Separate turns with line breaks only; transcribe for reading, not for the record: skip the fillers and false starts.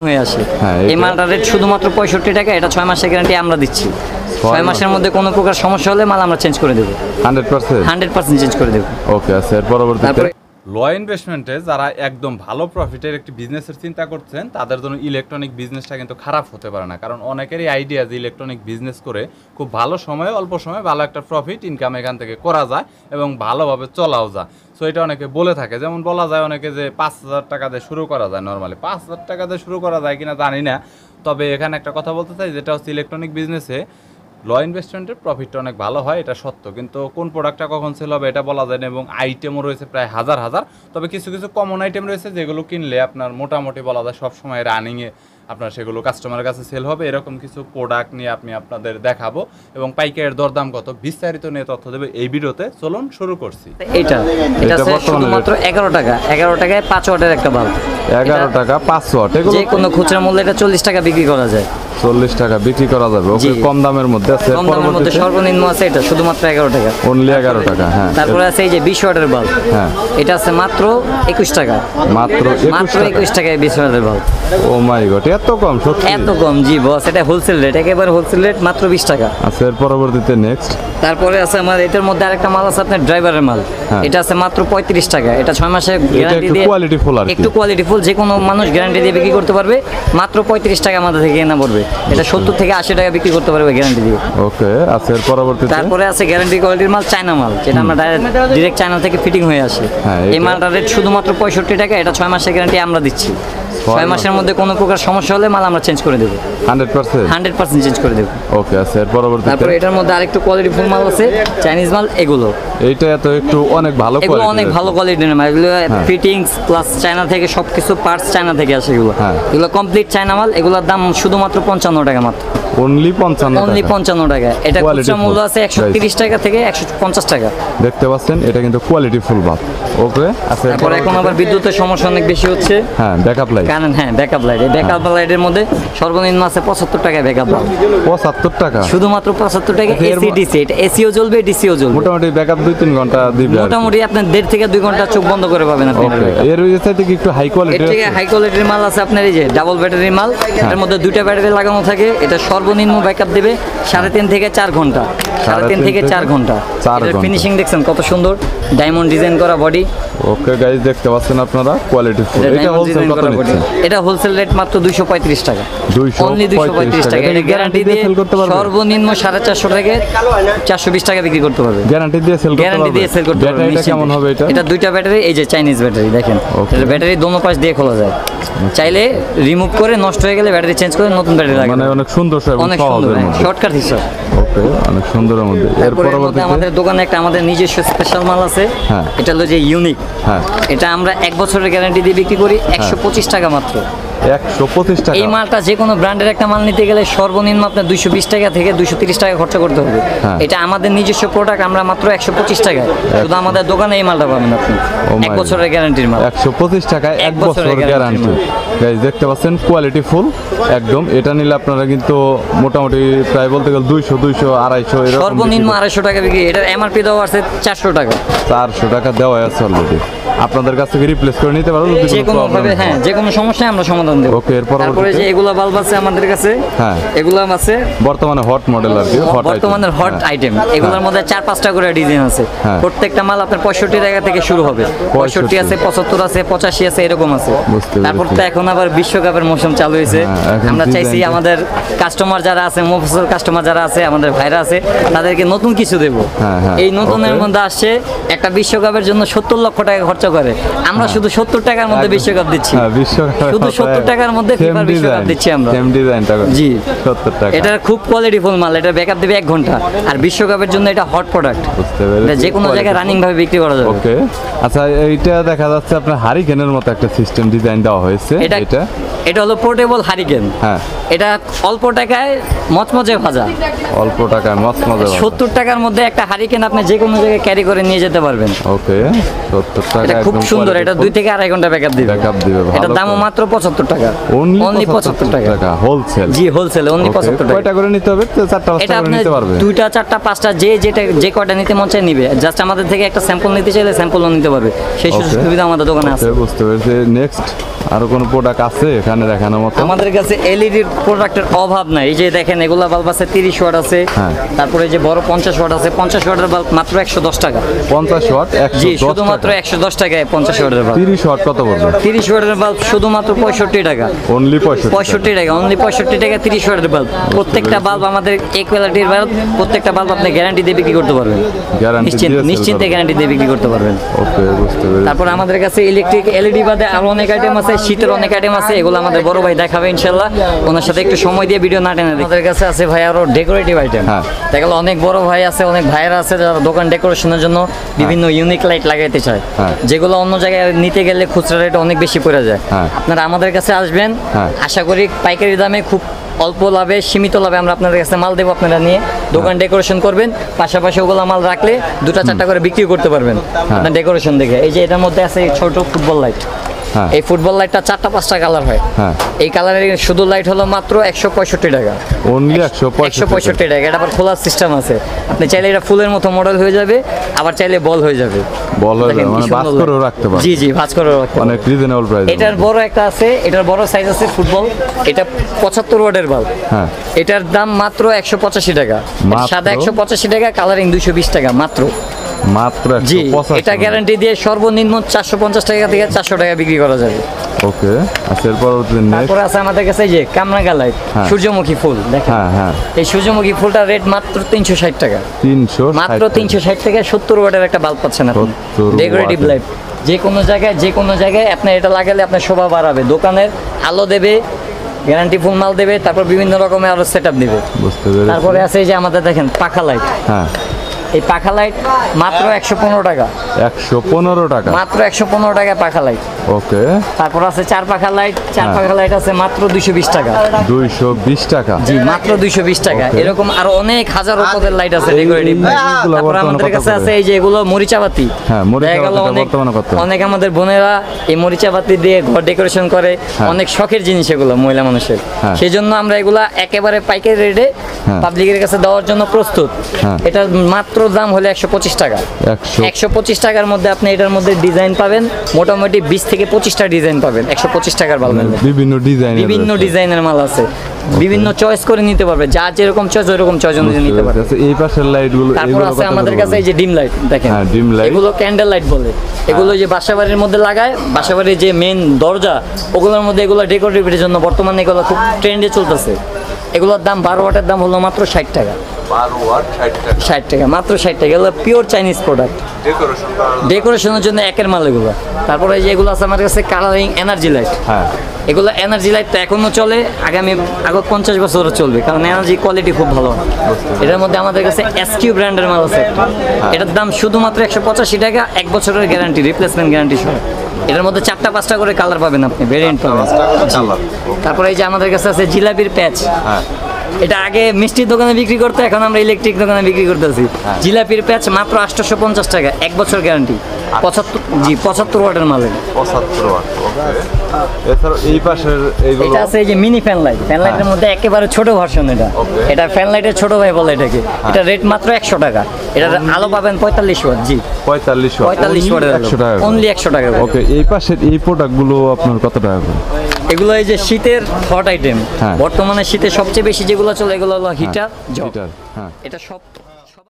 হয়ে আসে। এই মালটার রেট শুধুমাত্র 65 টাকা। এটা 6 মাসের গ্যারান্টি আমরা দিচ্ছি। 6 মাসের মধ্যে কোনো প্রকার সমস্যা হলে মাল আমরা চেঞ্জ করে দেবো 100% চেঞ্জ করে দেবো।
ওকে আছে। এর পরবর্তীতে
লো ইনভেস্টমেন্টে যারা একদম ভালো প্রফিটের একটি বিজনেসের চিন্তা করছেন তাদের জন্য ইলেকট্রনিক বিজনেসটা কিন্তু খারাপ হতে পারে না, কারণ অনেকেরই আইডিয়া যে ইলেকট্রনিক বিজনেস করে খুব ভালো সময়ে অল্প সময়ে ভালো একটা প্রফিট ইনকাম এখান থেকে করা যায় এবং ভালোভাবে চলাও যায়। সো এটা অনেকে বলে থাকে, যেমন বলা যায় অনেকে যে 5,000 টাকা দিয়ে শুরু করা যায়। নর্মালি 5,000 টাকা দিয়ে শুরু করা যায় কিনা জানি না, তবে এখানে একটা কথা বলতে চাই, যেটা হচ্ছে ইলেকট্রনিক বিজনেসে লো ইনভেস্টমেন্টের প্রফিটটা অনেক ভালো হয়, এটা সত্য। কিন্তু কোন প্রোডাক্টটা কখন সেল হবে এটা বলা যায় না, এবং আইটেমও রয়েছে প্রায় হাজার হাজার। তবে কিছু কিছু কমন আইটেম রয়েছে যেগুলো কিনলে আপনার মোটামুটি বলা যায় সবসময় রানিংয়ে আপনার সেগুলো কাস্টমারের কাছে সেল হবে। এরকম কিছু প্রোডাক্ট নিয়ে আপনাদের দেখাবো এবং পাইকারের দরদাম কত বিস্তারিত নিয়ে তথ্য দেবে এই ভিডিওতে। চলুন শুরু করছি।
এটা শুধুমাত্র 11 টাকা। 11 টাকায় 5 ওয়াটের একটা বাল্ব।
11 টাকা 5 ওয়াট। এগুলো
যে কোনো খুচরা মূল্যে এটা 40 টাকা বিক্রি করা যায়।
40 টাকা বিক্রি করা যাবে। ওকে, কম দামের মধ্যে আছে।
কম দামের মধ্যে সর্বনিম্ন আছে এটা শুধুমাত্র 11 টাকা।
অনলি 11 টাকা। হ্যাঁ,
তারপরে আছে এই যে 20 ওয়াটের বাল্ব।
হ্যাঁ,
এটা আছে মাত্র 21 টাকা।
মাত্র 21
টাকায় 20 ওয়াটের বাল্ব।
ও মাই গড, এত কম? সত্যি
এত কম? জি বস, এটা হোলসেল রেট, একেবারে হোলসেল রেট, মাত্র 20 টাকা।
আচ্ছা, এর পরবর্তীতে নেক্সট।
তারপরে আছে আমার এটার মধ্যে আরেকটা মাল আছে আপনার ড্রাইভারের মাল। এটা আছে মাত্র 35 টাকা। এটা 6 মাসের গ্যারান্টি দিয়ে, একটু কোয়ালিটি ফুল, যে কোনো মানুষ গ্যারান্টি দিয়ে বিক্রি করতে পারবে। মাত্র 35 টাকা আমাদের থেকে কেনা পড়বে। এটা 70 থেকে 80 টাকা বিক্রি করতে পারবে গ্যারান্টি দিয়ে।
ওকে, আচ্ছা, এর পরবর্তীতে
তারপরে আছে গ্যারান্টি কোয়ালিটির মাল, চায়না মাল, যেটা আমরা ডাইরেক্ট চায়না থেকে ফিটিং হয়ে আসে। এই মালটার রেট শুধুমাত্র 65 টাকা। এটা 6 মাসের গ্যারান্টি আমরা দিচ্ছি। 6 মাসের মধ্যে কোনো প্রকার সমস্যা হলে মাল আমরা চেঞ্জ করে দেবো 100% চেঞ্জ করে দেবো।
ওকে, আচ্ছা, এর পরবর্তীতে
তারপরে এটার মধ্যে আরেকটু কোয়ালিটি ফুল মাল আছে, চাইনিজ মাল। এগুলো
এইটা তো একটু অনেক ভালো কোয়ালিটি,
এগুলো অনেক ভালো কোয়ালিটির মাল। এগুলো ফিটিংস প্লাস চায়না থেকে সবকিছু পার্টস চায়না থেকে আসে। এগুলো কমপ্লিট চায়না মাল। এগুলোর দাম শুধুমাত্র 55 টাকা মাত্র।
অনলি 55
টাকা। এটা খুচরা মূল্য আছে 130 টাকা থেকে 150 টাকা।
দেখতে পাচ্ছেন, এটা কিন্তু কোয়ালিটি ফুল বাল্ব। ওকে, আচ্ছা,
তারপর এখন আবার বিদ্যুতের সমস্যা অনেক বেশি হচ্ছে।
হ্যাঁ, ব্যাকআপ লাইট।
কারণ ব্যাকআপ লাইট, এই ব্যাকআপ লাইটের মধ্যে সর্বনিম্ন আছে 75 টাকা ব্যাকআপ লাইট।
75 টাকা?
শুধুমাত্র 75 টাকা। এসি ডিসি, এটা এসিও জ্বলবে ডিসিও জ্বলবে।
মোটামুটি ব্যাকআপ 2-3 ঘন্টা দিবে।
মোটামুটি আপনি 1.5 থেকে 2 ঘন্টা চোখ বন্ধ করে পাবেন আপনি।
এর সাথে কি একটু হাই কোয়ালিটি?
এর থেকে হাই কোয়ালিটির মাল আছে আপনার এই যে ডাবল ব্যাটারি মাল। এর মধ্যে 2টা ব্যাটারি লাগানো থাকে। এটা সর্বনিম্ন ব্যাকআপ দেবে 3.5 থেকে 4 ঘন্টা। 3.5 থেকে 4 ঘন্টা। এর ফিনিশিং দেখছেন কত সুন্দর, ডায়মন্ড ডিজাইন করা বডি।
ওকে গাইস, দেখতে পাচ্ছেন আপনারা কোয়ালিটি ফুল। এটা হোলসেল কত নিচ্ছে?
এটা হোলসেল রেট মাত্র 235 টাকা। অনলি 235 টাকা। এটা গ্যারান্টি দিয়ে
সেল করতে পারবে।
সর্বনিম্ন 450 থেকে 420 টাকা বিক্রি করতে পারবে।
গ্যারান্টি দিয়ে সেল করতে পারবে।
গ্যারান্টি দিয়ে সেল করতে পারবে।
এটা কেমন হবে?
এটা 2টা ব্যাটারি, এই যে চাইনিজ ব্যাটারি দেখেন। এটা ব্যাটারি দোনো পাশ দিয়ে খোলা যায়। চাইলে রিমুভ করে নষ্ট হয়ে গেলে ব্যাটারি চেঞ্জ করে নতুন ব্যাটারি লাগানো।
মানে অনেক সুন্দর,
অনেক সুন্দর, শর্টকাট হিসাব।
ওকে, অনেক সুন্দরের মধ্যে। এর পরবর্তীতে
আমাদের দোকানে একটা আমাদের নিজস্ব স্পেশাল মাল আছে। এটা হলো যে ইউনিক। এটা আমরা 1 বছরের গ্যারান্টি দিয়ে বিক্রি করি 125 টাকা মাত্র।
125 টাকা?
এই মালটা যে কোনো ব্র্যান্ডের একটা মাল নিতে গেলে সর্বনিম্ন আপনার 220 টাকা থেকে 230 টাকা খরচা করতে হবে। এটা আমাদের নিজস্ব প্রোডাক্ট, আমরা মাত্র 125 টাকায় শুধু আমাদের দোকানে এই মালটা পাবেন আপনি। 1 বছরের গ্যারান্টির মাল।
125 টাকায় 1 বছরের গ্যারান্টি। গাইস, দেখতে পাচ্ছেন কোয়ালিটি ফুল একদম। এটা নিলে আপনারা কিন্তু মোটামুটি প্রায় বলতে গেলে 200, 250, 250 এরকম।
সর্বনিম্ন 250 টাকা বিক্রি। এটার এমআরপি দেওয়া আছে 400 টাকা।
400 টাকা দেওয়া আছে অলরেডি। আপনাদের কাছ থেকে রিপ্লেস করে নিতে পারবো
যে কোনো ভাবে। যে কোনো সমস্যায় আমরা সমাধান দেব।
ওকে, এর
তারপরে যে এগুলা বাল্ব আছে আমাদের কাছে। এগুলা আছে
বর্তমানে হট মডেল আর কি,
বর্তমানের হট আইটেম। এগুলোর মধ্যে 4-5টা করে ডিজাইন আছে। প্রত্যেকটা মাল আপনার 65 টাকা থেকে শুরু হবে। 65 আছে, 75 আছে, 85 আছে, এরকম আছে। তারপর তো এখন আবার বিশ্বকাপের মৌসুম চালু হয়েছে। আমরা চাইছি আমাদের কাস্টমার যারা আছে, মুফাসসল কাস্টমার যারা আছে, আমাদের ভাইরা আছে, তাদেরকে নতুন কিছু দেব। এই নতুনের মধ্যে আসছে একটা বিশ্বকাপের জন্য 70 লক্ষ টাকা খরচা করে। আমরা শুধু 70 টাকার মধ্যে বিশ্বকাপ দিচ্ছি। শুধু 70 টাকার মধ্যে ফিফার বিশ্বকাপ দিচ্ছি আমরা।
সেম ডিজাইনটা
জি
70 টাকা।
এটা খুব কোয়ালিটি ফুল মাল। এটা ব্যাকআপ দেবে 1 ঘন্টা। আর বিশ্বকাপের জন্য এটা হট প্রোডাক্ট।
বুঝতে পেরেছি।
যে কোনো জায়গায় রানিং ভাবে বিক্রি করা যাবে।
ওকে, আচ্ছা, এইটা দেখা যাচ্ছে আপনার হারিকেনের মতো একটা সিস্টেম ডিজাইন দেওয়া হয়েছে।
এটা হলো পোর্টেবল হারিকেন। এটা অল্প টাকায় মচমচে ভাজা।
অল্প টাকায় মচমচে ভাজা।
70 টাকার মধ্যে একটা হারিকেন আপনি যে কোনো জায়গায় ক্যারি করে নিয়ে যেতে পারবেন।
ওকে, 70 টাকা।
এটা খুব সুন্দর। এটা 2 থেকে 2.5 ঘন্টা ব্যাকআপ দিবে। এটার দামও মাত্র 75 টাকা।
অনলি 75 টাকা হোলসেল।
জি, হোলসেল অনলি 75 টাকা।
কয়টা করে নিতে হবে? 4টা করে নিতে পারবে।
2টা 4টা 5টা যে কয়টা নিতে মন চায় নিবে। জাস্ট আমাদের থেকে একটা স্যাম্পল নিতে চাইলে স্যাম্পলও নিতে পারবে। সেই সুবিধা আমাদের দোকানে আছে।
বুঝতে পেরেছি। নেক্সট আরো কোনো প্রোডাক্ট আছে এখানে দেখানোর মতো?
আমাদের কাছে এলইডি প্রোডাক্টের অভাব নাই। এই যে দেখেন এগুলা বাল্ব আছে 30 ওয়াট আছে,
হ্যাঁ।
তারপরে যে বড় 50 ওয়াট আছে। 50 ওয়াটের বাল্ব মাত্র 110 টাকা।
50 ওয়াট 110
জি, শুধুমাত্র 110 টাকায় 50 ওয়াটের বাল্ব।
30 ওয়াট কত পড়বে?
30 ওয়াটের বাল্ব শুধুমাত্র 65 টাকা।
অনলি 65
65 টাকা, অনলি 65 টাকা 30 ওয়াটের বাল্ব। প্রত্যেকটা বাল্ব আমাদের এই কোয়ালিটির বাল্ব, প্রত্যেকটা বাল্ব আপনি গ্যারান্টি দিয়ে বিক্রি করতে পারবেন।
গ্যারান্টি
নিশ্চিন্তে গ্যারান্টি দিয়ে বিক্রি করতে পারবেন।
ওকে, বুঝতে পেরেছি।
তারপর আমাদের কাছে ইলেকট্রিক এলইডি বাদে আরো অনেক আইটেম আছে, শীতের অনেক আইটেম আছে। এগুলো আমাদের বড় ভাই দেখাবে ইনশাল্লাহ। ওনার সাথে একটু সময় দিয়ে ভিডিও না টেনে। আমাদের কাছে আছে ভাই আরো ডেকোরেটিভ আইটেম।
হ্যাঁ।
দেখা গেল অনেক বড় ভাই আছে, অনেক ভাইয়েরা আছে যারা দোকান ডেকোরেশনের জন্য বিভিন্ন ইউনিক লাইট লাগাইতে চায়,
হ্যাঁ।
যেগুলো অন্য জায়গায় নিতে গেলে খুচরা রেট অনেক বেশি পড়ে যায়।
হ্যাঁ।
আপনারা আমাদের কাছে আসবেন,
হ্যাঁ।
আশা করি পাইকারি দামে খুব অল্প লাভে, সীমিত লাভে আমরা আপনাদের কাছে মাল দেবো। আপনারা নিয়ে দোকান ডেকোরেশন করবেন, পাশাপাশি ওগুলো মাল রাখলে 2টা-4টা করে বিক্রি করতে পারবেন আপনার ডেকোরেশন দেখে। এই যে এটার মধ্যে আছে এই ছোট ফুটবল লাইট।
হ্যাঁ।
এই ফুটবল লাইটটা 4টা-5টা কালার হয়।
হ্যাঁ।
এই কালারের শুধু লাইট হলো মাত্র 165 টাকা।
অনলি 165
165 টাকা। এটা আবার খোলার সিস্টেম আছে, আপনি চাইলে এটা ফুলের মতো মডেল হয়ে যাবে, আবার চাইলে বল হয়ে যাবে।
বল হয়ে
দেখেন
যাবে,
কি
মানে
সুন্দর
বাস করেও
light।
রাখতে পারবেন।
জি জি, ভাঁজ করে রাখতে পারবেন।
অনেক রিজনেবল প্রাইস।
এটার বড় একটা আছে, এটার বড় সাইজ আছে ফুটবল। এটা 75 ওয়াটের বাল্ব।
হ্যাঁ।
এটার দাম মাত্র 185 টাকা।
মাত্র?
সাদা 185 টাকা, কালারিং 220 টাকা মাত্র।
মাত্র
জি,
185
এটা গ্যারান্টি দিয়ে সর্বনিম্ন 450 টাকা থেকে 400 টাকা বিক্রি করা যাবে।
ওকে, আচ্ছা এর পরবর্তীতে নেক্সট।
তারপরে আছে আমাদের কাছে এই যে কামরাঙ্গা লাইট,
হ্যাঁ।
সূর্যমুখী ফুল দেখেন।
হ্যাঁ হ্যাঁ,
এই সূর্যমুখী ফুলটার রেট মাত্র 360 টাকা।
360
মাত্র 360 টাকা 70 ওয়াটের একটা বাল্ব পাচ্ছেন আপনি।
70
ডেকোরেটিভ
ওয়াটের।
লাইট, যে কোনো জায়গায় আপনি এটা লাগালে আপনার শোভা বাড়াবে, দোকানের আলো দেবে, গ্যারান্টি ফুল মাল দেবে, তারপর বিভিন্ন রকমের আরো সেটআপ দিবে।
বুঝতে পেরেছি।
তারপরে আছে এই যে আমাদের দেখেন পাখা লাইট।
হ্যাঁ,
এই পাখা লাইট মাত্র 115 টাকা।
115 টাকা।
মাত্র 115 টাকা পাখা লাইট।
ওকে,
তারপর আছে চার পাখা লাইট। চার
হ্যাঁ।
পাখা লাইট আছে মাত্র 220 টাকা।
220 টাকা।
জি, মাত্র 220 টাকা।
Okay.
এরকম আরো অনেক হাজারো পদের লাইট আছে ডেকোরেটিভ।
এইগুলো
তারপর
বর্তমানে
আমাদের
কত
কাছে
করে?
আছে এই যে এগুলো মরিচাবাতি।
হ্যাঁ, মরিচাবাতিটা বর্তমানে কত?
অনেক আমাদের বোনেরা এই মরিচাবাতি দিয়ে ঘর ডেকোরেশন করে,
হ্যাঁ।
অনেক শখের জিনিস এগুলো মহিলা মানুষের।
হ্যাঁ।
সেই জন্য আমরা এগুলা একেবারে পাইকারি রেটে
হ্যাঁ।
পাবলিকের কাছে দেওয়ার জন্য প্রস্তুত।
হ্যাঁ।
এটার মাত্র দাম হলো 125 টাকা।
100
125 টাকার মধ্যে আপনি এটার মধ্যে ডিজাইন পাবেন মোটামুটি 20 থেকে 25টা ডিজাইন পাবেন 125 টাকার বাল্ব।
বিভিন্ন ডিজাইন,
বিভিন্ন ডিজাইনের মাল আছে, বিভিন্ন চয়েস করে নিতে পারবে, যার যেরকম চয়েস ওইরকম চয়েস অনুযায়ী নিতে পারবে।
এই পাশের লাইটগুলো,
তারপর
এগুলো
আছে
কত
আমাদের
করে
কাছে এই যে ডিম লাইট দেখেন।
হ্যাঁ, dim light।
এগুলো ক্যান্ডেল লাইট বলে। এগুলো যে বাসাবাড়ির মধ্যে লাগায়, বাসাবাড়ির যে মেন দরজা ওগুলোর মধ্যে এগুলো ডেকোরেটিভের জন্য বর্তমানে এগুলো খুব ট্রেন্ডে চলতেছে। এগুলোর দাম 12 ওয়াটের দাম হলো মাত্র 60 টাকা।
12 ওয়াট 60 টাকা।
60 টাকা, মাত্র 60 টাকা। এগুলো পিওর চাইনিজ প্রোডাক্ট, ডেকোরেশনের জন্য একের মাল এগুলো। তারপরে এই যে এগুলো আছে আমার কাছে কালারিং এনার্জি লাইট।
হ্যাঁ,
এগুলো এনার্জি লাইট তো এখনো চলে, আগামী 50 বছরও চলবে, কারণ এনার্জি কোয়ালিটি খুব ভালো। এটার মধ্যে আমাদের কাছে এসকিউ ব্র্যান্ডের মাল আছে একটা। এটার দাম শুধুমাত্র 185 টাকা, 1 বছরের গ্যারান্টি, রিপ্লেসমেন্ট গ্যারান্টি সহ। এটার মধ্যে 4টা-5টা করে কালার পাবেন আপনি, ভেরিয়েন্ট পাবেন। তারপরে এই যে আমাদের কাছে আছে জিলাপির প্যাচ।
হ্যাঁ,
এটা আগে মিষ্টির দোকানে বিক্রি করতে, এখন আমরা ইলেকট্রিক দোকানে বিক্রি করতেছি। জিলাপির প্যাচ মাত্র 850 টাকা, 1 বছর গ্যারান্টি। 75 ওয়াটের মালের।
75 ওয়াট। ওকে, এছাড়া এই পাশের এইগুলো
এটা আছে এই যে মিনি ফ্যান লাইট। ফ্যান লাইটের মধ্যে একেবারে ছোট ভার্সন এটা।
Okay.
এটা ফ্যান লাইটের ছোট ভাই বলে এটাকে। এটা রেট মাত্র 100 টাকা। এটার আলো পাবেন 45 ওয়াট। জি,
45 ওয়াট।
45 ওয়াটের
100 টাকা।
অনলি 100 টাকা।
ওকে, এই পাশের এই প্রোডাক্টগুলো আপনার কত টাকা করে?
এগুলো এই যে শীতের হট আইটেম।
হ্যাঁ।
বর্তমানে শীতে সবচেয়ে বেশি যেগুলো চলে এগুলো হলো হিটার, জগ।
হিটার, হ্যাঁ।
এটা সব